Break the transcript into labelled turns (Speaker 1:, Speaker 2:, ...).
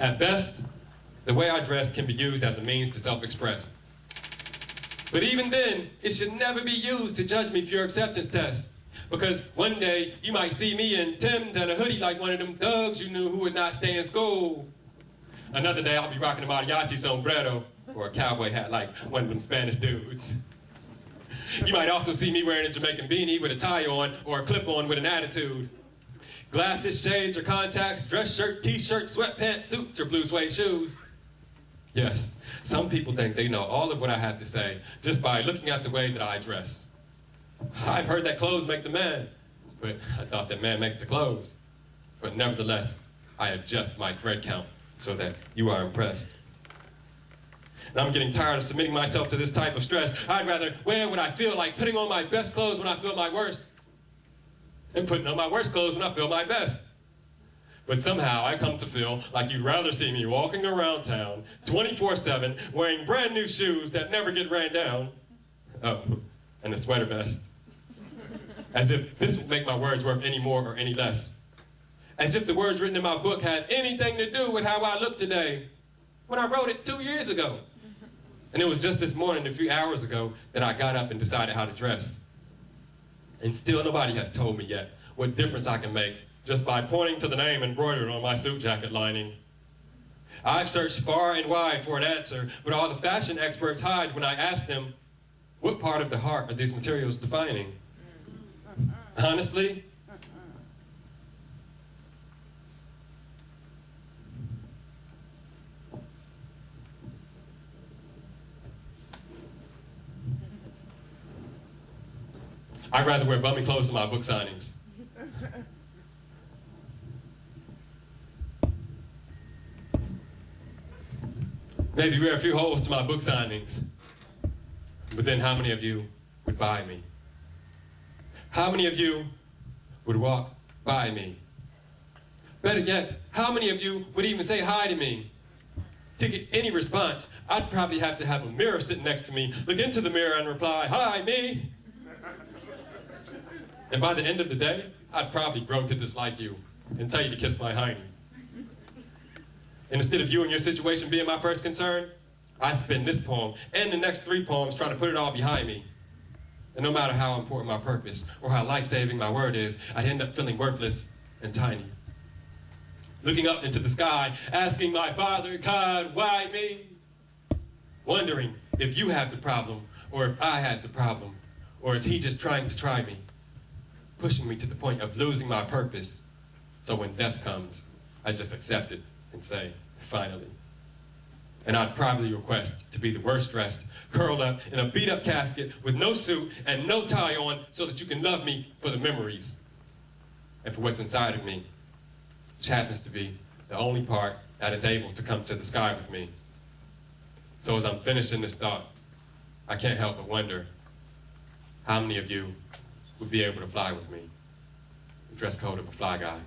Speaker 1: At best, the way I dress can be used as a means to self-express. But even then, it should never be used to judge me for your acceptance test. Because one day, you might see me in Tim's and a hoodie like one of them thugs you knew who would not stay in school. Another day, I'll be rocking a mariachi sombrero or a cowboy hat like one of them Spanish dudes. You might also see me wearing a Jamaican beanie with a tie on or a clip-on with an attitude. Glasses, shades, or contacts, dress shirt, t-shirt, sweatpants, suits, or blue suede shoes. Yes, some people think they know all of what I have to say just by looking at the way that I dress. I've heard that clothes make the man, but I thought that man makes the clothes. But nevertheless, I adjust my thread count so that you are impressed. And I'm getting tired of submitting myself to this type of stress. I'd rather wear what I feel like, putting on my best clothes when I feel my worst, and putting on my worst clothes when I feel my best. But somehow I come to feel like you'd rather see me walking around town 24/7 wearing brand new shoes that never get ran down. Oh, and a sweater vest. As if this would make my words worth any more or any less. As if the words written in my book had anything to do with how I look today when I wrote it 2 years ago. And it was just this morning, a few hours ago, that I got up and decided how to dress. And still nobody has told me yet what difference I can make just by pointing to the name embroidered on my suit jacket lining. I've searched far and wide for an answer, but all the fashion experts hide when I ask them, what part of the heart are these materials defining? Honestly, I'd rather wear bummy clothes to my book signings. Maybe wear a few holes to my book signings. But then how many of you would buy me? How many of you would walk by me? Better yet, how many of you would even say hi to me? To get any response, I'd probably have to have a mirror sitting next to me, look into the mirror and reply, hi, me. And by the end of the day, I'd probably grow to dislike you and tell you to kiss my hiney. And instead of you and your situation being my first concern, I spend this poem and the next 3 poems trying to put it all behind me. And no matter how important my purpose or how life-saving my word is, I'd end up feeling worthless and tiny. Looking up into the sky, asking my Father, God, why me? Wondering if you have the problem, or if I had the problem, or is he just trying to try me? Pushing me to the point of losing my purpose. So when death comes, I just accept it and say, finally. And I'd probably request to be the worst dressed, curled up in a beat-up casket with no suit and no tie on so that you can love me for the memories and for what's inside of me, which happens to be the only part that is able to come to the sky with me. So as I'm finishing this thought, I can't help but wonder how many of you would be able to fly with me? The dress code of a fly guy.